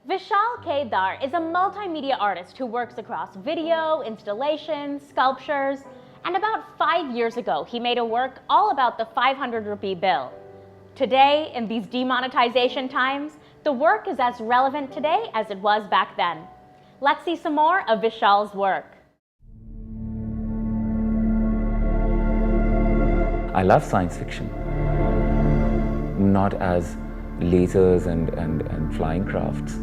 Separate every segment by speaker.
Speaker 1: Vishal K is a multimedia artist who works across video, installations, sculptures, and about 5 years ago, he made a work all about the 500 rupee bill. Today, in these demonetization times, the work is as relevant today as it was back then. Let's see some more of Vishal's work.
Speaker 2: I love science fiction, not as lasers and flying crafts,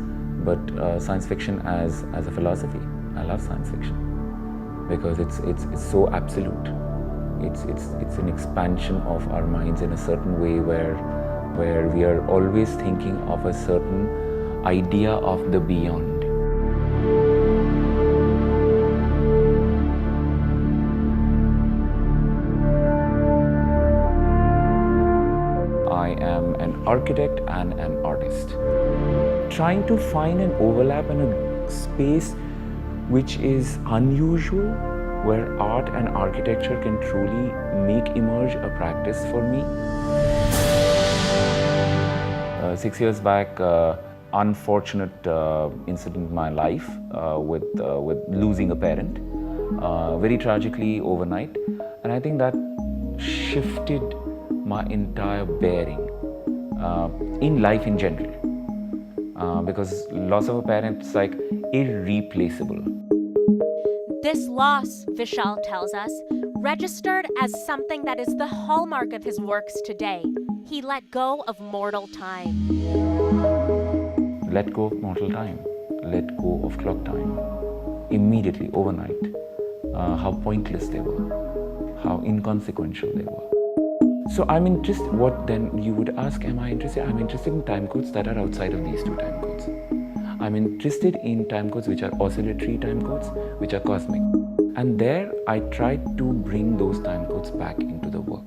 Speaker 2: but science fiction as a philosophy. I love science fiction because it's so absolute. It's an expansion of our minds in a certain way where we are always thinking of a certain idea of the beyond. I am an architect and an artist. Trying to find an overlap in a space which is unusual, where art and architecture can truly make emerge a practice for me. 6 years back, unfortunate incident in my life with losing a parent, very tragically overnight, and I think that shifted my entire bearing in life in general, because loss of a parent is like irreplaceable.
Speaker 1: This loss, Vishal tells us, registered as something that is the hallmark of his works today. He let go of mortal time.
Speaker 2: Let go of mortal time. Let go of clock time. Immediately, overnight. How pointless they were. How inconsequential they were. So I'm interested, what then you would ask, am I interested? I'm interested in time codes that are outside of these two time codes. I'm interested in time codes which are oscillatory time codes, which are cosmic. And there I tried to bring those time codes back into the work.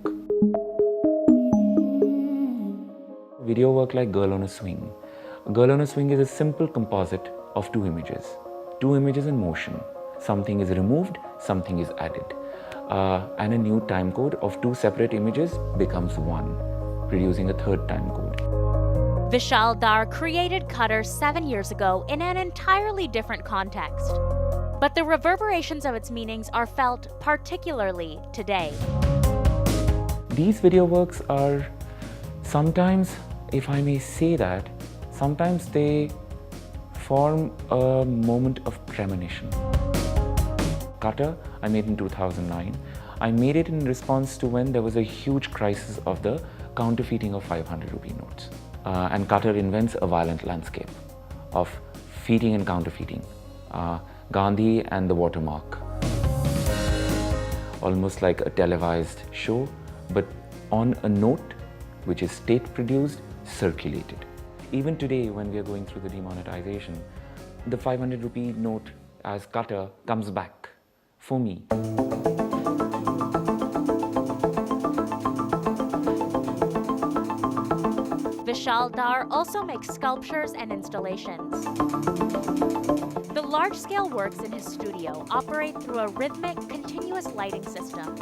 Speaker 2: Video work like Girl on a Swing. Girl on a Swing is a simple composite of two images in motion. Something is removed, something is added. And a new time code of two separate images becomes one, producing a third time code.
Speaker 1: Vishal Dar created Cutter 7 years ago in an entirely different context. But the reverberations of its meanings are felt particularly today.
Speaker 2: These video works are sometimes, if I may say that, sometimes they form a moment of premonition. Cutter, I made in 2009. I made it in response to when there was a huge crisis of the counterfeiting of 500 rupee notes. And Cutter invents a violent landscape of feeding and counterfeiting. Gandhi and the watermark. Almost like a televised show, but on a note which is state-produced, circulated. Even today, when we are going through the demonetization, the 500 rupee note as Cutter comes back for me.
Speaker 1: Vishal Dar also makes sculptures and installations. The large-scale works in his studio operate through a rhythmic, continuous lighting system,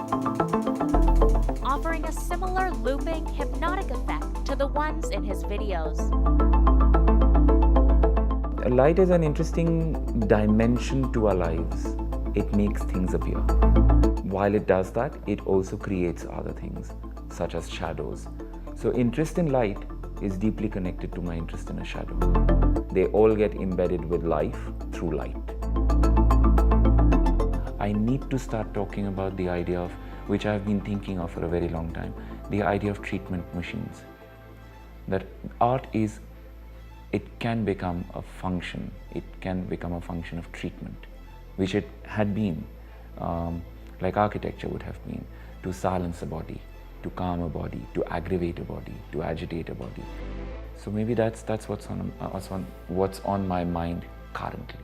Speaker 1: offering a similar looping, hypnotic effect to the ones in his videos.
Speaker 2: Light is an interesting dimension to our lives. It makes things appear. While it does that, it also creates other things, such as shadows. So interest in light is deeply connected to my interest in a shadow. They all get embedded with life through light. I need to start talking about the idea of, which I've been thinking of for a very long time, the idea of treatment machines. That art is, it can become a function. It can become a function of treatment, which it had been, like architecture would have been, to silence a body, to calm a body, to aggravate a body, to agitate a body. So maybe that's what's on my mind currently.